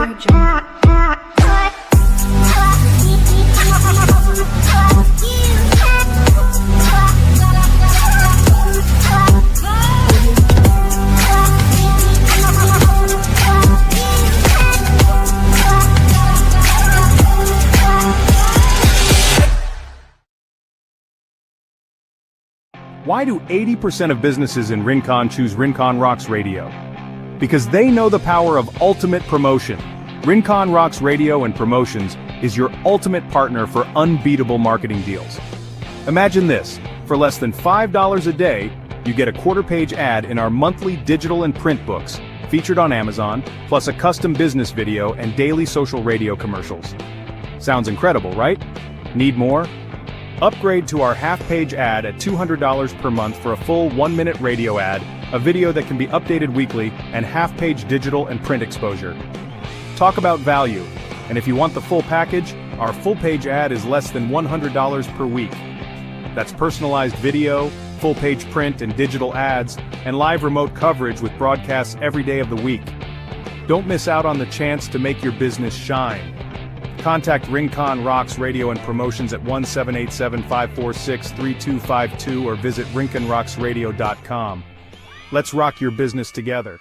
Why do 80% of businesses in Rincon choose Rincon Rocks Radio? Because they know the power of ultimate promotion. Rincon Rocks Radio and Promotions is your ultimate partner for unbeatable marketing deals. Imagine this, for less than $5 a day, you get a quarter-page ad in our monthly digital and print books, featured on Amazon, plus a custom business video and daily social radio commercials. Sounds incredible, right? Need more? Upgrade to our half-page ad at $200 per month for a full 1-minute radio ad, a video that can be updated weekly, and half-page digital and print exposure. Talk about value, and if you want the full package, our full-page ad is less than $100 per week. That's personalized video, full-page print and digital ads, and live remote coverage with broadcasts every day of the week. Don't miss out on the chance to make your business shine. Contact Rincon Rocks Radio and Promotions at 1-787-546-3252 or visit rinconrocksradio.com. Let's rock your business together.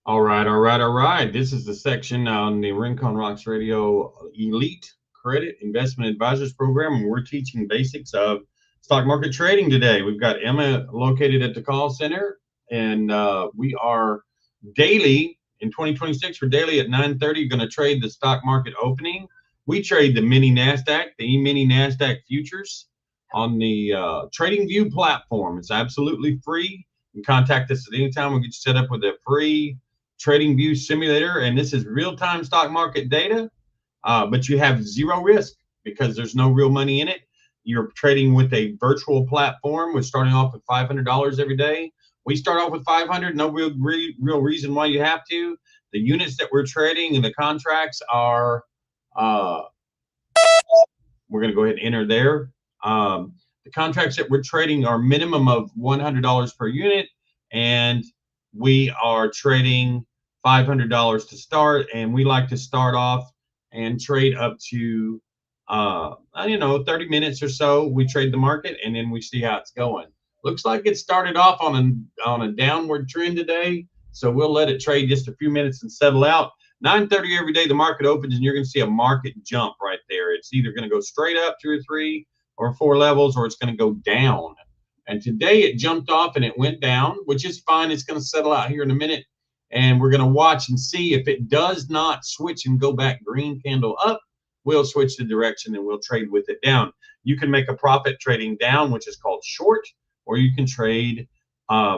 All right. This is the section on the Rincon Rocks Radio Elite Credit Investment Advisors Program, and we're teaching basics of stock market trading today. We've got Emma located at the call center. And we are daily, in 2026, we're daily at 9:30 going to trade the stock market opening. We trade the mini NASDAQ, the E-mini NASDAQ futures on the TradingView platform. It's absolutely free. You can contact us at any time. We'll get you set up with a free TradingView simulator. And this is real-time stock market data, but you have zero risk because there's no real money in it. You're trading with a virtual platform. We're starting off with $500 every day. We start off with 500, no real reason why you have to. The units that we're trading and the contracts are, we're going to go ahead and enter there. The contracts that we're trading are minimum of $100 per unit, and we are trading $500 to start, and we like to start off and trade up to, 30 minutes or so. We trade the market, and then we see how it's going. Looks like it started off on a downward trend today, so we'll let it trade just a few minutes and settle out. 9:30 every day the market opens, and you're going to see a market jump right there. It's either going to go straight up 2 or 3 or 4 levels, or it's going to go down. And today it jumped off and it went down, which is fine. It's going to settle out here in a minute, and we're going to watch and see if it does not switch and go back green candle up. We'll switch the direction and we'll trade with it down. You can make a profit trading down, which is called short. Or you can trade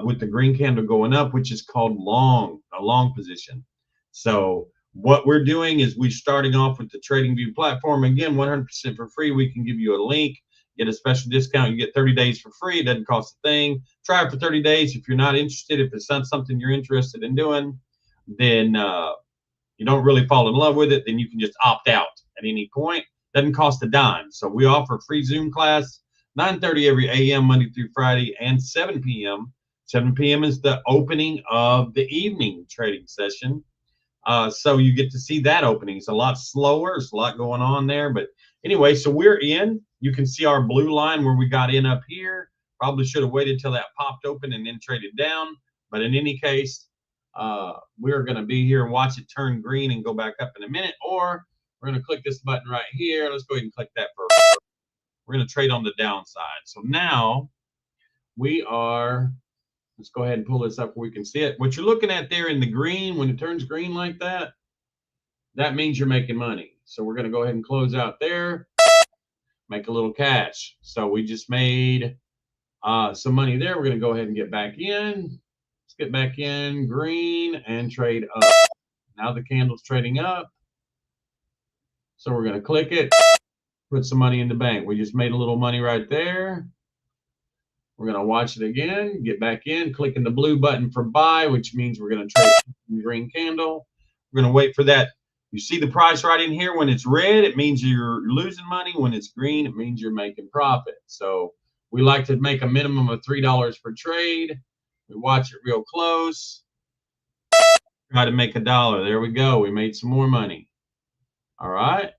with the green candle going up, which is called long, a long position. So what we're doing is we're starting off with the TradingView platform. Again, 100% for free. We can give you a link, get a special discount. You get 30 days for free. It doesn't cost a thing. Try it for 30 days. If you're not interested, if it's not something you're interested in doing, then you don't really fall in love with it, then you can just opt out at any point. Doesn't cost a dime. So we offer a free Zoom class. 9:30 every a.m. Monday through Friday, and 7 p.m. 7 p.m. is the opening of the evening trading session. So you get to see that opening. It's a lot slower. There's a lot going on there. But anyway, so we're in. You can see our blue line where we got in up here. Probably should have waited till that popped open and then traded down. But in any case, we're going to be here and watch it turn green and go back up in a minute. Or we're going to click this button right here. Let's go ahead and click that first. We're going to trade on the downside. So now we are, let's go ahead and pull this up where we can see it. What you're looking at there in the green, when it turns green like that, that means you're making money. So we're going to go ahead and close out there, make a little cash. So we just made some money there. We're going to go ahead and get back in. Let's get back in green and trade up. Now the candle's trading up. So we're going to click it. Put some money in the bank. We just made a little money right there. We're going to watch it again, get back in, clicking the blue button for buy, which means we're going to trade the green candle. We're going to wait for that. You see the price right in here. When it's red, it means you're losing money. When it's green, it means you're making profit. So We like to make a minimum of $3 per trade. We watch it real close. Try to make $1. There we go. We made some more money. All right.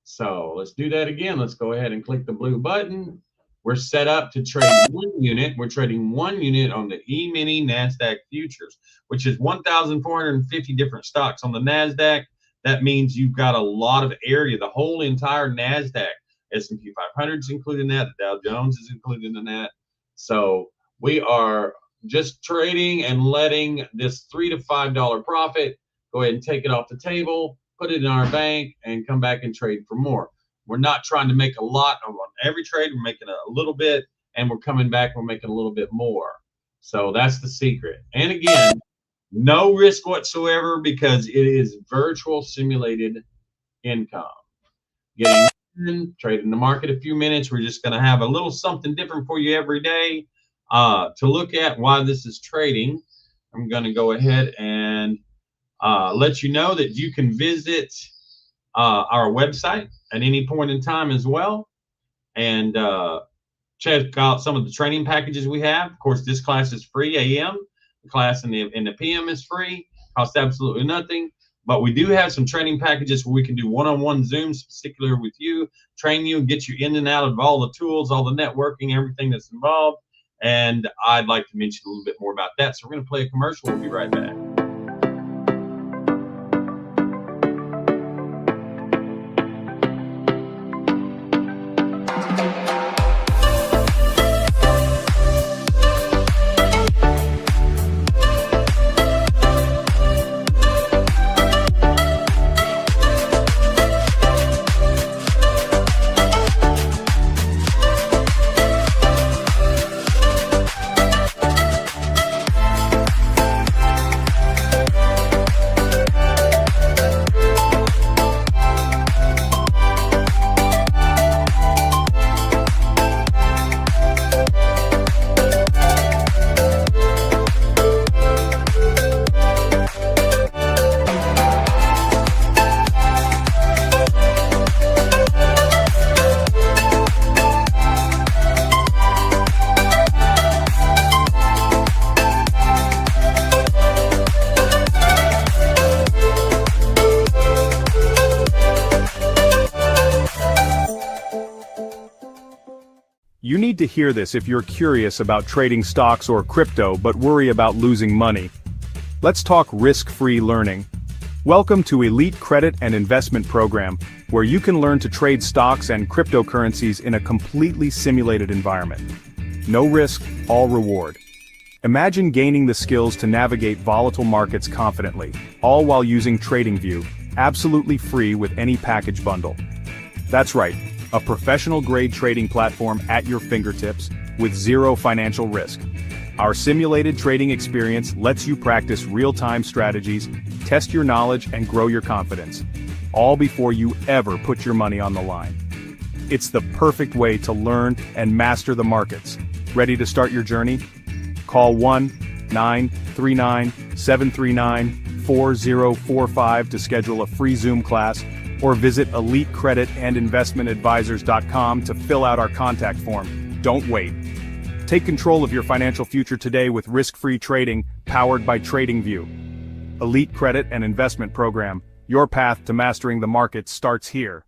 So let's do that again. Let's go ahead and click the blue button. We're set up to trade 1 unit. We're trading 1 unit on the E-mini NASDAQ futures, which is 1,450 different stocks on the NASDAQ. That means you've got a lot of area. The whole entire NASDAQ, S&P 500 is included in that. The Dow Jones is included in that. So we are just trading and letting this $3 to $5 profit go ahead and take it off the table, put it in our bank, and come back and trade for more. We're not trying to make a lot on every trade. We're making a little bit, and we're coming back. We're making a little bit more. So that's the secret. And again, no risk whatsoever because it is virtual simulated income. Getting in, trading the market a few minutes. We're just going to have a little something different for you every day to look at why this is trading. I'm going to go ahead and let you know that you can visit our website at any point in time as well, and check out some of the training packages we have. Of course, this class is free AM. The class in the PM is free, costs absolutely nothing. But we do have some training packages where we can do one-on-one Zooms, particular with you, train you, get you in and out of all the tools, all the networking, everything that's involved. And I'd like to mention a little bit more about that. So we're going to play a commercial. We'll be right back. You need to hear this if you're curious about trading stocks or crypto but worry about losing money. Let's talk risk-free learning. Welcome to Elite Credit and Investment Program, where you can learn to trade stocks and cryptocurrencies in a completely simulated environment. No risk, all reward. Imagine gaining the skills to navigate volatile markets confidently, all while using TradingView, absolutely free with any package bundle. That's right, a professional-grade trading platform at your fingertips with zero financial risk. Our simulated trading experience lets you practice real-time strategies, test your knowledge, and grow your confidence, all before you ever put your money on the line. It's the perfect way to learn and master the markets. Ready to start your journey? Call 1-939-739-4045 to schedule a free Zoom class, or visit EliteCreditAndInvestmentAdvisors.com to fill out our contact form. Don't wait. Take control of your financial future today with risk-free trading powered by TradingView. Elite Credit and Investment Program. Your path to mastering the market starts here.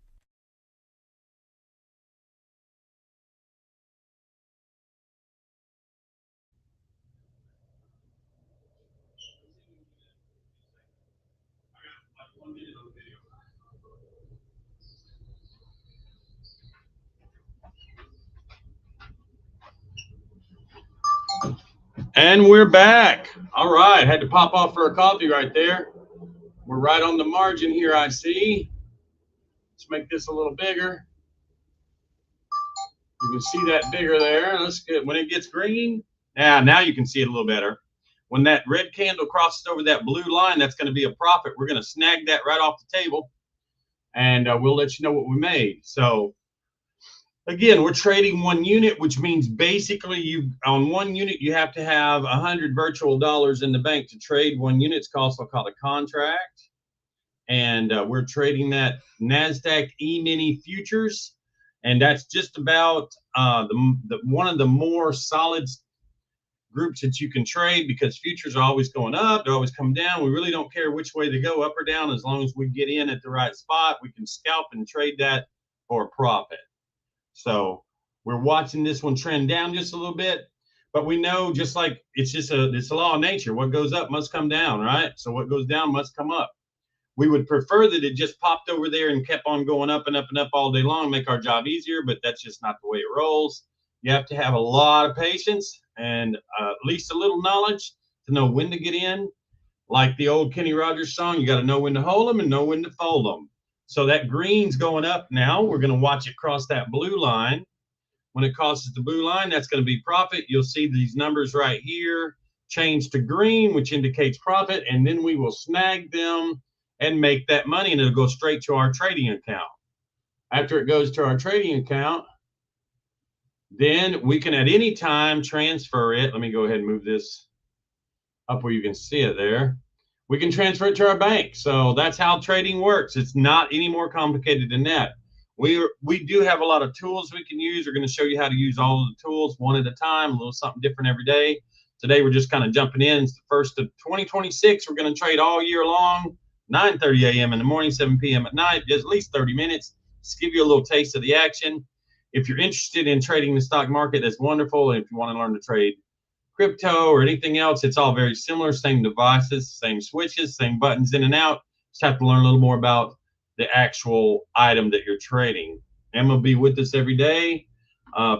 And we're back. All right, had to pop off for a coffee right there. We're right on the margin here, I see. Let's make this a little bigger. You can see that bigger there. That's good. When it gets green, now you can see it a little better. When that red candle crosses over that blue line, that's going to be a profit. We're going to snag that right off the table, and we'll let you know what we made. So again, we're trading 1 unit, which means basically on 1 unit, you have to have 100 virtual dollars in the bank to trade 1 unit. It's also called a contract. And we're trading that NASDAQ E-mini futures. And that's just about one of the more solid groups that you can trade, because futures are always going up, they're always coming down. We really don't care which way they go, up or down, as long as we get in at the right spot. We can scalp and trade that for a profit. So we're watching this one trend down just a little bit, but we know, just like it's a law of nature, what goes up must come down, right? So what goes down must come up. We would prefer that it just popped over there and kept on going up and up and up all day long, make our job easier, but that's just not the way it rolls. You have to have a lot of patience and at least a little knowledge to know when to get in. Like the old Kenny Rogers song, you got to know when to hold them and know when to fold them. So that green's going up now. We're going to watch it cross that blue line. When it crosses the blue line, that's going to be profit. You'll see these numbers right here change to green, which indicates profit, and then we will snag them and make that money, and it'll go straight to our trading account. After it goes to our trading account, then we can at any time transfer it. Let me go ahead and move this up where you can see it there. We can transfer it to our bank. So that's how trading works. It's not any more complicated than that. We do have a lot of tools we can use. We're going to show you how to use all of the tools one at a time, a little something different every day. Today we're just kind of jumping in. It's the first of 2026. We're going to trade all year long, 9:30 a.m. in the morning, 7 p.m. at night, just at least 30 minutes. Just give you a little taste of the action. If you're interested in trading the stock market, that's wonderful. And if you want to learn to trade crypto or anything else, it's all very similar. Same devices, same switches, same buttons in and out. Just have to learn a little more about the actual item that you're trading. Emma will be with us every day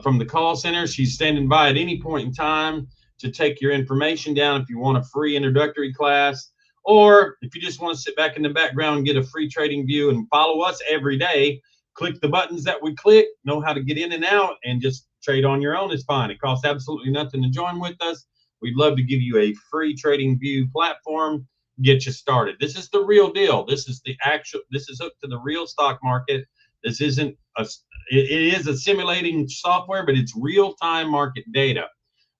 from the call center. She's standing by at any point in time to take your information down if you want a free introductory class, or if you just want to sit back in the background and get a free trading view and follow us every day. Click the buttons that we click, know how to get in and out, and just trade on your own is fine. It costs absolutely nothing to join with us. We'd love to give you a free trading view platform, get you started. This is the real deal. This is hooked to the real stock market. This isn't it is a simulating software, but it's real-time market data.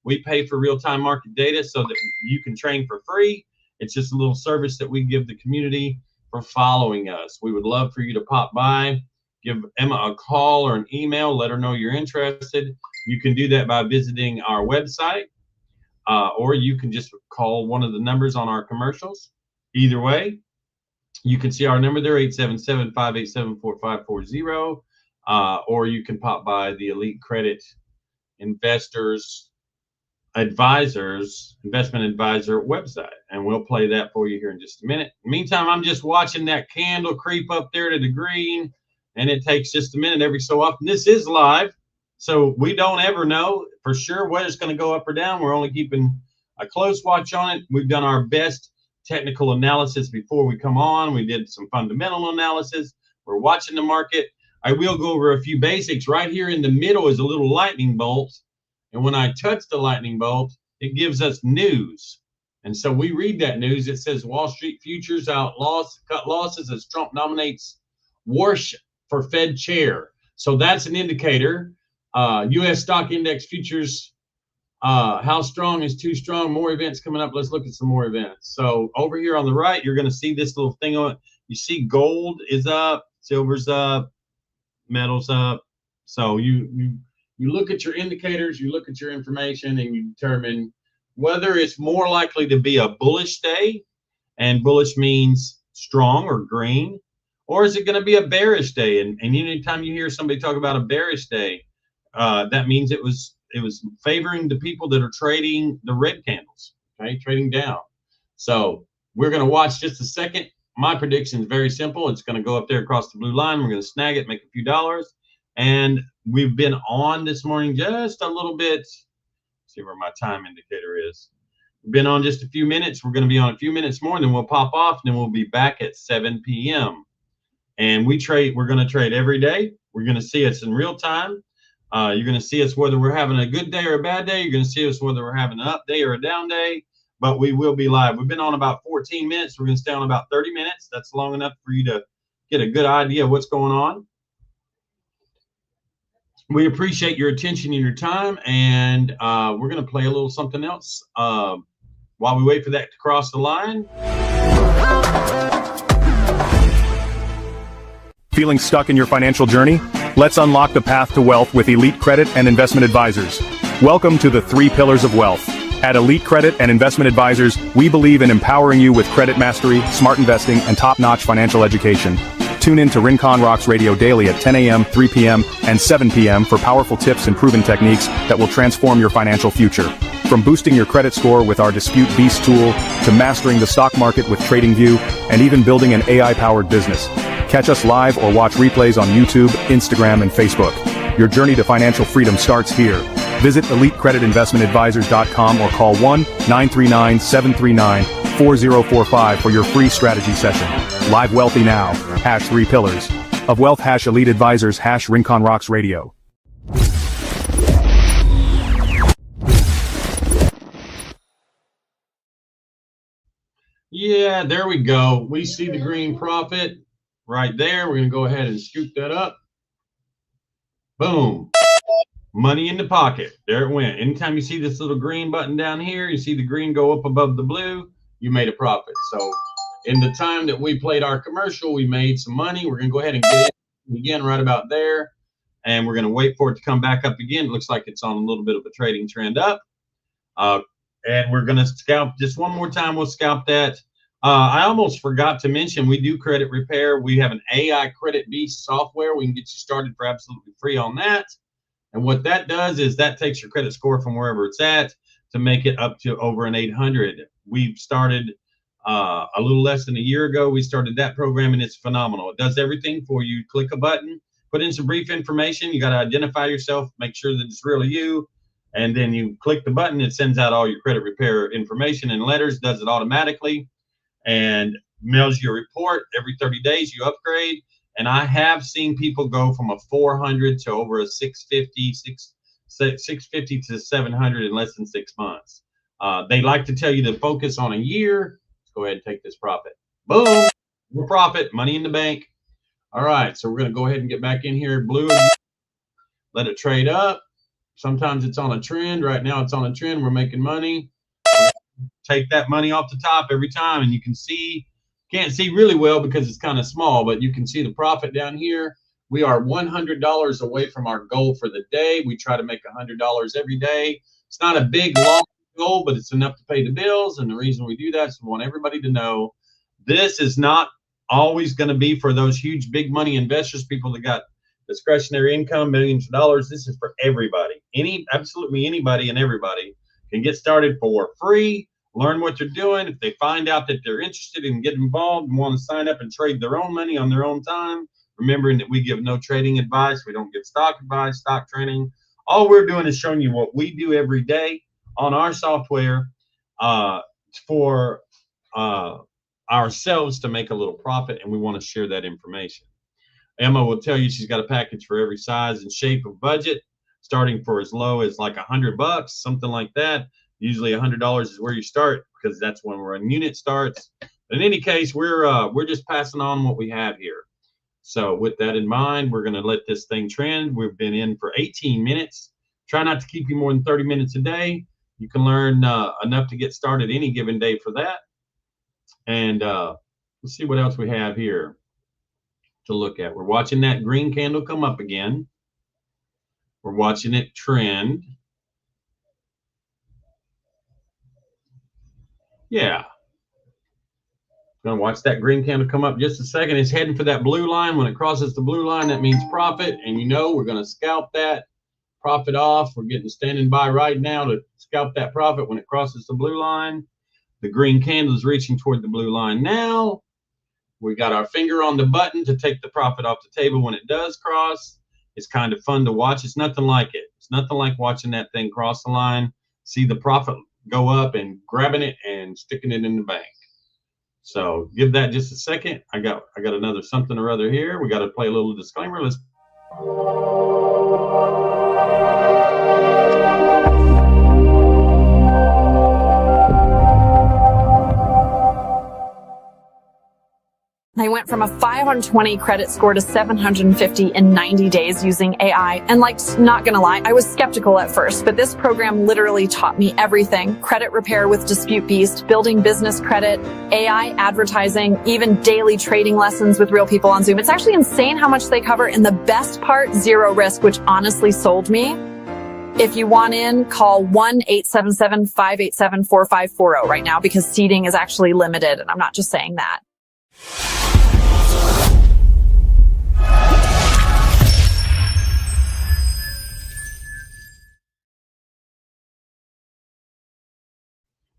We pay for real-time market data so that you can train for free. It's just a little service that we give the community for following us. We would love for you to pop by, give Emma a call or an email, let her know you're interested. You can do that by visiting our website, or you can just call one of the numbers on our commercials. Either way, you can see our number there, 877-587-4540, or you can pop by the Elite Credit Investors Advisors, Investment Advisor website, and we'll play that for you here in just a minute. In the meantime, I'm just watching that candle creep up there to the green, and it takes just a minute every so often. This is live, so we don't ever know for sure whether it's going to go up or down. We're only keeping a close watch on it. We've done our best technical analysis before we come on. We did some fundamental analysis. We're watching the market. I will go over a few basics. Right here in the middle is a little lightning bolt, and when I touch the lightning bolt, it gives us news. And so we read that news. It says Wall Street futures cut losses as Trump nominates Warsh for Fed chair. So that's an indicator. U.S. stock index futures, how strong is too strong? More events coming up. Let's look at some more events. So over here on the right, you're going to see this little thing on it. You see gold is up, silver's up, metal's up. So you look at your indicators, you look at your information, and you determine whether it's more likely to be a bullish day, and bullish means strong or green, or is it going to be a bearish day? And anytime you hear somebody talk about a bearish day, that means it was favoring the people that are trading the red candles, okay, trading down. So we're going to watch just a second. My prediction is very simple. It's going to go up there across the blue line. We're going to snag it, make a few dollars. And we've been on this morning just a little bit. Let's see where my time indicator is. We've been on just a few minutes. We're going to be on a few minutes more, and then we'll pop off, and then we'll be back at 7 p.m. And we're going to trade every day. We're going to see us in real time. You're going to see us whether we're having a good day or a bad day. You're going to see us whether we're having an up day or a down day, but we will be live. We've been on about 14 minutes. We're going to stay on about 30 minutes. That's long enough for you to get a good idea of what's going on. We appreciate your attention and your time, and we're going to play a little something else while we wait for that to cross the line. Feeling stuck in your financial journey? Let's unlock the path to wealth with Elite Credit and Investment Advisors. Welcome to the 3 pillars of wealth. At Elite Credit and Investment Advisors, we believe in empowering you with credit mastery, smart investing, and top-notch financial education. Tune in to Rincon Rocks Radio daily at 10 a.m., 3 p.m., and 7 p.m. for powerful tips and proven techniques that will transform your financial future. From boosting your credit score with our Dispute Beast tool, to mastering the stock market with TradingView, and even building an AI-powered business. Catch us live or watch replays on YouTube, Instagram, and Facebook. Your journey to financial freedom starts here. Visit EliteCreditInvestmentAdvisors.com or call 1-939-739-4045 for your free strategy session. Live wealthy now. #3 pillars of wealth. #Elite Advisors. #Rincon Rocks Radio. Yeah, there we go. We see the green profit right there. We're going to go ahead and scoop that up. Boom. Money in the pocket. There it went. Anytime you see this little green button down here, you see the green go up above the blue, you made a profit. So in the time that we played our commercial, we made some money. We're going to go ahead and get it again right about there. And we're going to wait for it to come back up again. It looks like it's on a little bit of a trading trend up. And we're going to scalp just one more time. We'll scalp that. I almost forgot to mention, we do credit repair. We have an AI Credit Beast software. We can get you started for absolutely free on that. And what that does is that takes your credit score from wherever it's at to make it up to over an 800. We've started a little less than a year ago. We started that program, and it's phenomenal. It does everything for you. Click a button, put in some brief information. You got to identify yourself, make sure that it's really you. And then you click the button. It sends out all your credit repair information in letters, does it automatically, and mails you a report every 30 days. You upgrade. And I have seen people go from a 400 to over a 650 to 700 in less than 6 months. They like to tell you to focus on a year. Let's go ahead and take this profit. Boom, more profit, money in the bank. All right, so we're going to go ahead and get back in here. Blue again. Let it trade up. Sometimes it's on a trend. Right now it's on a trend. We're making money. Take that money off the top every time, and you can see. Can't see really well because it's kind of small, but you can see the profit down here. We are $100 away from our goal for the day. We try to make $100 every day. It's not a big, long goal, but it's enough to pay the bills. And the reason we do that is we want everybody to know this is not always going to be for those huge, big money investors, people that got discretionary income, millions of dollars. This is for everybody. Absolutely anybody and everybody can get started for free. Learn what they're doing. If they find out that they're interested in getting involved and want to sign up and trade their own money on their own time, remembering that we give no trading advice. We don't give stock advice, stock training. All we're doing is showing you what we do every day on our software for ourselves to make a little profit, and we want to share that information. Emma will tell you she's got a package for every size and shape of budget, starting for as low as like $100, something like that. Usually $100 is where you start because that's when our unit starts. In any case, we're just passing on what we have here. So with that in mind, we're going to let this thing trend. We've been in for 18 minutes. Try not to keep you more than 30 minutes a day. You can learn enough to get started any given day for that. And let's see what else we have here to look at. We're watching that green candle come up again. We're watching it trend. Yeah. Gonna watch that green candle come up just a second. It's heading for that blue line. When it crosses the blue line, that means profit. And you know we're gonna scalp that profit off. We're standing by right now to scalp that profit when it crosses the blue line. The green candle is reaching toward the blue line now. We got our finger on the button to take the profit off the table when it does cross. It's kind of fun to watch. It's nothing like it. It's nothing like watching that thing cross the line, see the profit go up and grabbing it and sticking it in the bank. So give that just a second. I got another something or other here. We got to play a little disclaimer. Let's. I went went from a 520 credit score to 750 in 90 days using AI. And not gonna lie, I was skeptical at first, but this program literally taught me everything. Credit repair with Dispute Beast, building business credit, AI advertising, even daily trading lessons with real people on Zoom. It's actually insane how much they cover. And the best part, zero risk, which honestly sold me. If you want in, call 1-877-587-4540 right now because seating is actually limited. And I'm not just saying that.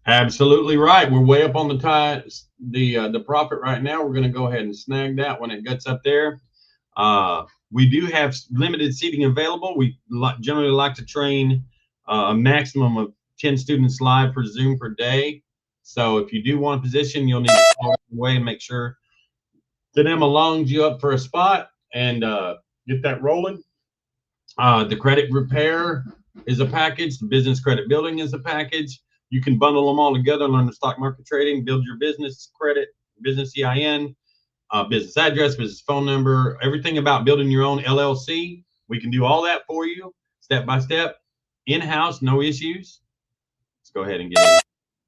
Absolutely right. We're way up on the profit right now. We're going to go ahead and snag that when it gets up there. We do have limited seating available. We generally like to train a maximum of 10 students live per Zoom per day. So if you do want a position, you'll need to call away and make sure that Emma longs you up for a spot and get that rolling. The credit repair is a package. The business credit building is a package. You can bundle them all together, learn the stock market trading, build your business credit, business EIN, business address, business phone number, everything about building your own LLC. We can do all that for you, step by step, in-house, no issues. Let's go ahead and get in.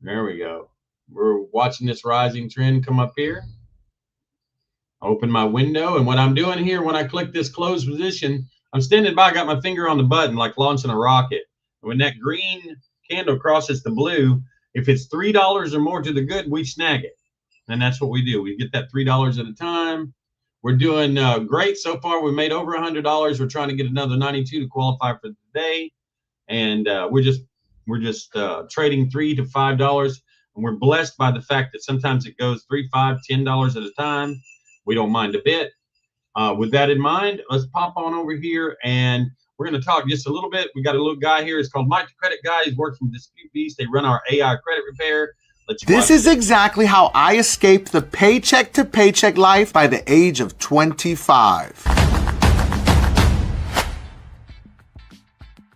There we go. We're watching this rising trend come up here. Open my window, and what I'm doing here, when I click this close position, I'm standing by, got my finger on the button like launching a rocket. When that green candle crosses the blue, if it's $3 or more to the good, we snag it. And that's what we do. We get that $3 at a time. We're doing great so far. We made over $100. We're trying to get another 92 to qualify for the day. And we're just trading $3 to $5. And we're blessed by the fact that sometimes it goes $3, $5, $10 at a time. We don't mind a bit. With that in mind, let's pop on over here and we're going to talk just a little bit. We got a little guy here. It's called Mike the Credit Guy. He's working from Dispute Beast. They run our AI credit repair. This is exactly how I escaped the paycheck to paycheck life by the age of 25.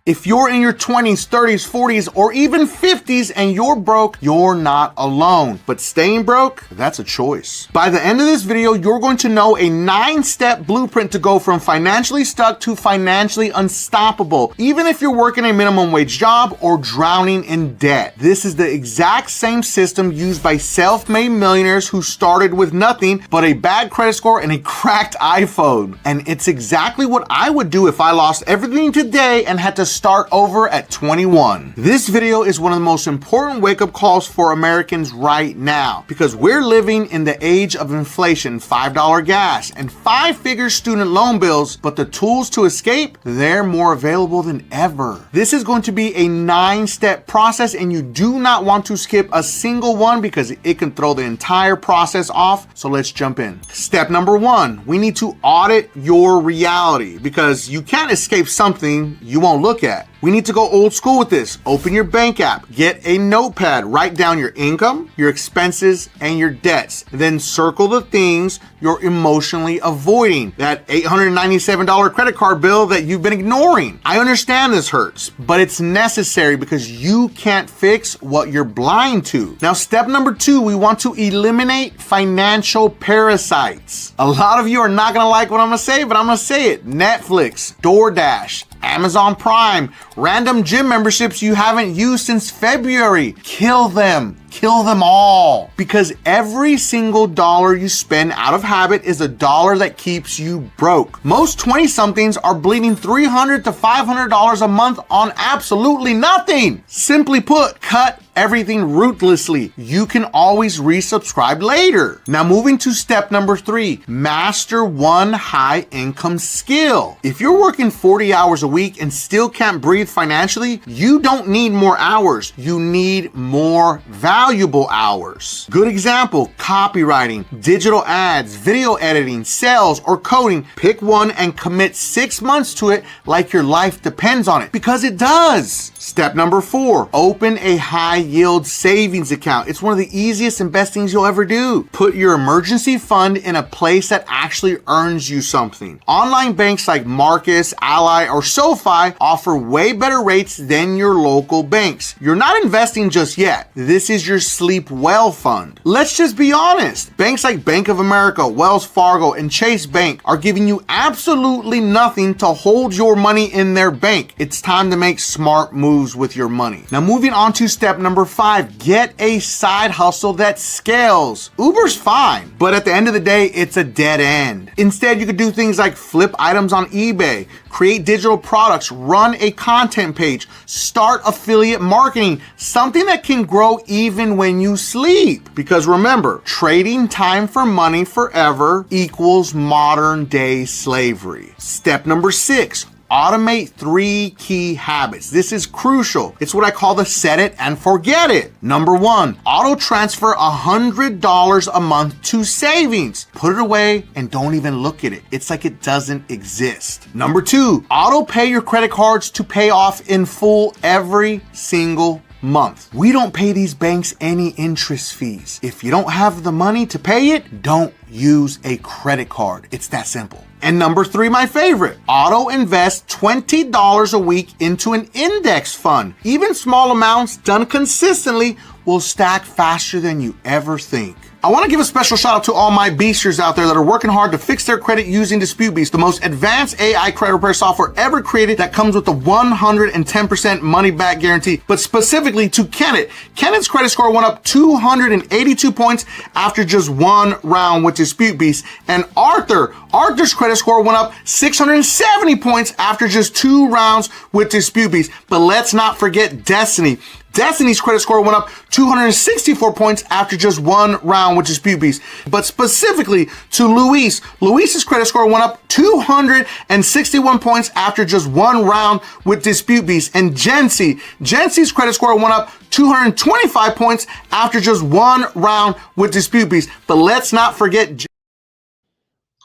If you're in your 20s, 30s, 40s, or even 50s and you're broke, you're not alone. But staying broke, that's a choice. By the end of this video, you're going to know a 9-step blueprint to go from financially stuck to financially unstoppable, even if you're working a minimum wage job or drowning in debt. This is the exact same system used by self-made millionaires who started with nothing but a bad credit score and a cracked iPhone. And it's exactly what I would do if I lost everything today and had to start over at 21. This video is one of the most important wake-up calls for Americans right now because we're living in the age of inflation, $5 gas, and 5-figure student loan bills, but the tools to escape, they're more available than ever. This is going to be a 9-step process and you do not want to skip a single one because it can throw the entire process off. So let's jump in. Step number 1, we need to audit your reality because you can't escape something you won't look at. We need to go old school with this. Open your bank app, get a notepad, write down your income, your expenses, and your debts. Then circle the things you're emotionally avoiding. That $897 credit card bill that you've been ignoring. I understand this hurts, but it's necessary because you can't fix what you're blind to. Now, step number 2, we want to eliminate financial parasites. A lot of you are not gonna like what I'm gonna say, but I'm gonna say it. Netflix, DoorDash, Amazon Prime, random gym memberships you haven't used since February. Kill them. Kill them all. Because every single dollar you spend out of habit is a dollar that keeps you broke. Most 20-somethings are bleeding $300 to $500 a month on absolutely nothing. Simply put, cut everything ruthlessly. You can always resubscribe later. Now moving to step number 3, master one high income skill. If you're working 40 hours a week and still can't breathe financially, you don't need more hours. You need more valuable hours. Good example, copywriting, digital ads, video editing, sales, or coding. Pick one and commit 6 months to it like your life depends on it, because it does. Step number 4, open a high yield savings account. It's one of the easiest and best things you'll ever do. Put your emergency fund in a place that actually earns you something. Online banks like Marcus, Ally, or SoFi offer way better rates than your local banks. You're not investing just yet. This is your sleep well fund. Let's just be honest. Banks like Bank of America, Wells Fargo, and Chase Bank are giving you absolutely nothing to hold your money in their bank. It's time to make smart moves with your money. Now moving on to step number 5, get a side hustle that scales. Uber's fine, but at the end of the day, it's a dead end. Instead, you could do things like flip items on eBay, create digital products, run a content page, start affiliate marketing, something that can grow even when you sleep. Because remember, trading time for money forever equals modern day slavery. Step number 6, automate 3 key habits. This is crucial. It's what I call the set it and forget it. Number 1, auto transfer $100 a month to savings. Put it away and don't even look at it. It's like it doesn't exist. Number 2, auto pay your credit cards to pay off in full every single month. We don't pay these banks any interest fees. If you don't have the money to pay it, don't use a credit card. It's that simple. And number 3, my favorite, auto invest $20 a week into an index fund. Even small amounts done consistently will stack faster than you ever think. I want to give a special shout out to all my beasters out there that are working hard to fix their credit using DisputeBeast, the most advanced AI credit repair software ever created that comes with a 110% money back guarantee. But specifically to Kenneth. Kenneth's credit score went up 282 points after just 1 round with DisputeBeast. And Arthur's credit score went up 670 points after just 2 rounds with DisputeBeast. But let's not forget Destiny. Destiny's credit score went up 264 points after just 1 round with DisputeBeast. But specifically to Luis. Luis's credit score went up 261 points after just 1 round with DisputeBeast. And Jency's credit score went up 225 points after just 1 round with DisputeBeast. But let's not forget.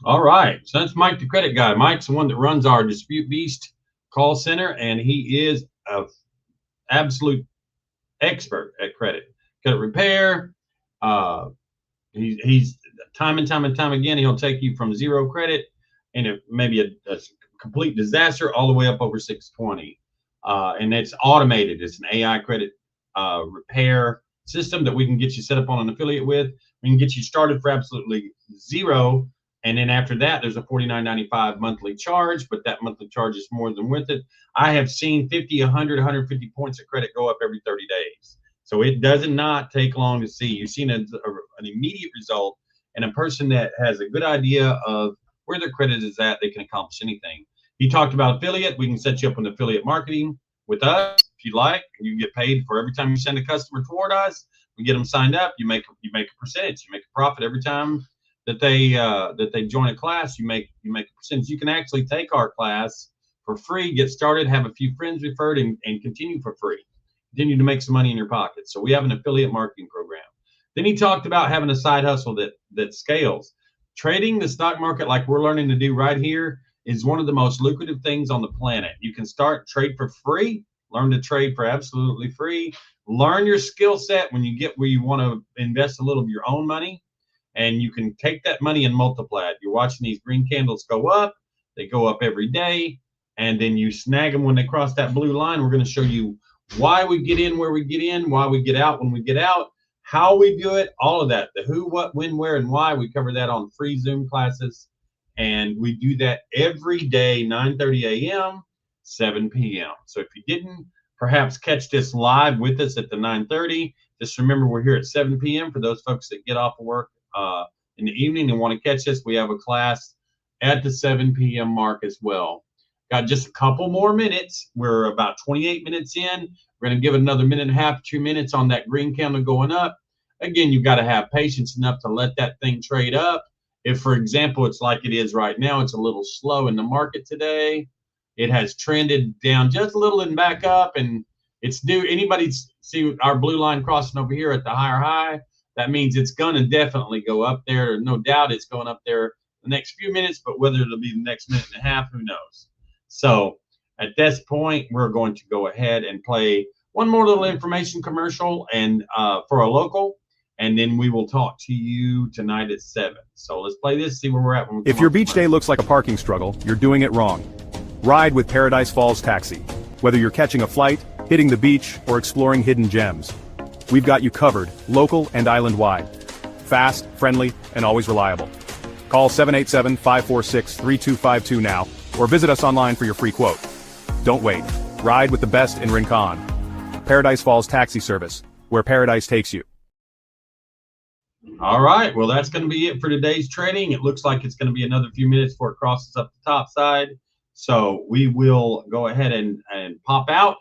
All right, so that's Mike, the credit guy. Mike's the one that runs our DisputeBeast call center, and he is a absolute expert at credit repair. He's time and time again, he'll take you from 0 credit and maybe a complete disaster all the way up over 620. And it's automated. It's an AI credit repair system that we can get you set up on an affiliate with. We can get you started for absolutely 0. And then after that, there's a $49.95 monthly charge, but that monthly charge is more than worth it. I have seen 50, 100, 150 points of credit go up every 30 days. So it does not take long to see. You've seen an immediate result, and a person that has a good idea of where their credit is at, they can accomplish anything. He talked about affiliate. We can set you up on affiliate marketing with us if you like. You get paid for every time you send a customer toward us. We get them signed up. You make a percentage. You make a profit every time that they join a class. You make a percentage. You can actually take our class for free, get started, have a few friends referred, and continue for free. Continue to make some money in your pocket. So we have an affiliate marketing program. Then he talked about having a side hustle that scales. Trading the stock market like we're learning to do right here is one of the most lucrative things on the planet. You can trade for free, learn to trade for absolutely free, learn your skill set when you get where you want to invest a little of your own money, and you can take that money and multiply it. You're watching these green candles go up. They go up every day, and then you snag them when they cross that blue line. We're going to show you why we get in where we get in, why we get out when we get out, how we do it, all of that, the who, what, when, where, and why. We cover that on free Zoom classes, and we do that every day, 9:30 a.m., 7 p.m. So if you didn't perhaps catch this live with us at the 9:30, just remember we're here at 7 p.m. for those folks that get off of work in the evening and want to catch us. We have a class at the 7 p.m. mark as well. Got just a couple more minutes. We're about 28 minutes in. We're going to give it another minute and a half, 2 minutes on that green candle going up. Again, you've got to have patience enough to let that thing trade up. If, for example, it's like it is right now, it's a little slow in the market today. It has trended down just a little and back up, and it's due. Anybody see our blue line crossing over here at the higher high? That means it's going to definitely go up there. No doubt it's going up there the next few minutes, but whether it'll be the next minute and a half, who knows? So At this point, we're going to go ahead and play one more little information commercial and for a local, and then we will talk to you tonight at 7. So let's play this, see where we're at. When we If come your off beach the day break. looks like a parking struggle, you're doing it wrong. Ride with Paradise Falls Taxi. Whether you're catching a flight, hitting the beach, or exploring hidden gems, we've got you covered, local and island-wide. Fast, friendly, and always reliable. Call 787-546-3252 now, or visit us online for your free quote. Don't wait. Ride with the best in Rincon. Paradise Falls Taxi Service, where paradise takes you. All right, well, that's going to be it for today's trading. It looks like it's going to be another few minutes before it crosses up the top side. So we will go ahead and pop out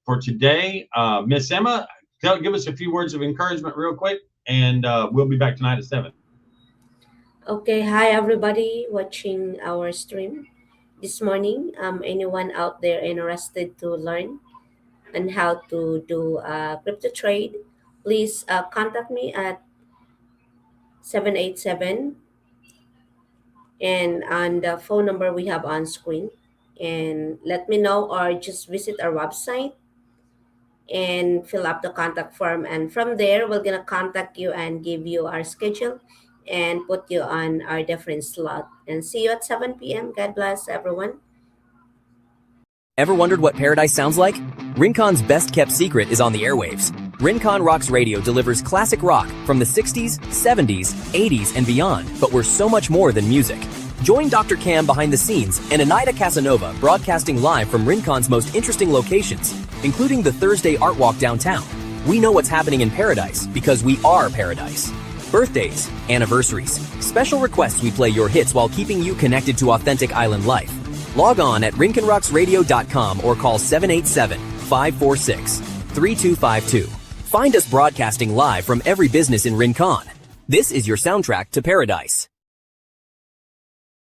for today. Miss Emma, give us a few words of encouragement real quick, and we'll be back tonight at 7. Okay, hi everybody watching our stream this morning. Anyone out there interested to learn on how to do a crypto trade, please contact me at 787 and on the phone number we have on screen, and let me know, or just visit our website and fill up the contact form, and from there we're gonna contact you and give you our schedule and put you on our different slot. And see you at 7 p.m. God bless everyone. Ever wondered what paradise sounds like? Rincon's best kept secret is on the airwaves. Rincon Rocks Radio delivers classic rock from the 60s, 70s, 80s, and beyond, but we're so much more than music. Join Dr. Cam behind the scenes and Anaida Casanova broadcasting live from Rincon's most interesting locations, including the Thursday Art Walk downtown. We know what's happening in paradise because we are paradise. Birthdays, anniversaries, special requests, we play your hits while keeping you connected to authentic island life. Log on at rinconrocksradio.com or call 787-546-3252. Find us broadcasting live from every business in Rincon. This is your soundtrack to paradise.